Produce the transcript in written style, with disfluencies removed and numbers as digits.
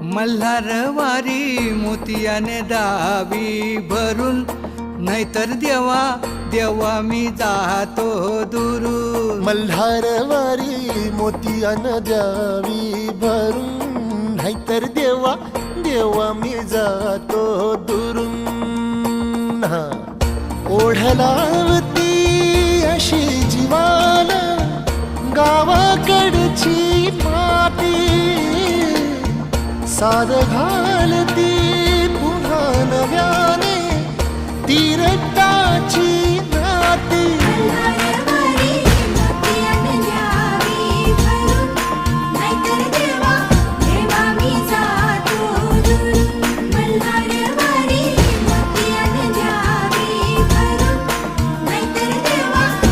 मल्हारवारी मोतियाने दावी भरून, नाहीतर देवा देवा मी जातो दुरून. मल्हारवारी मोतियानं द्यावी भरून, नाहीतर देवा देवा मी जातो दुरून. ओढलावती अशी जीवान गावाकडची माती, साद घालती पुन्हा नव्याने तीर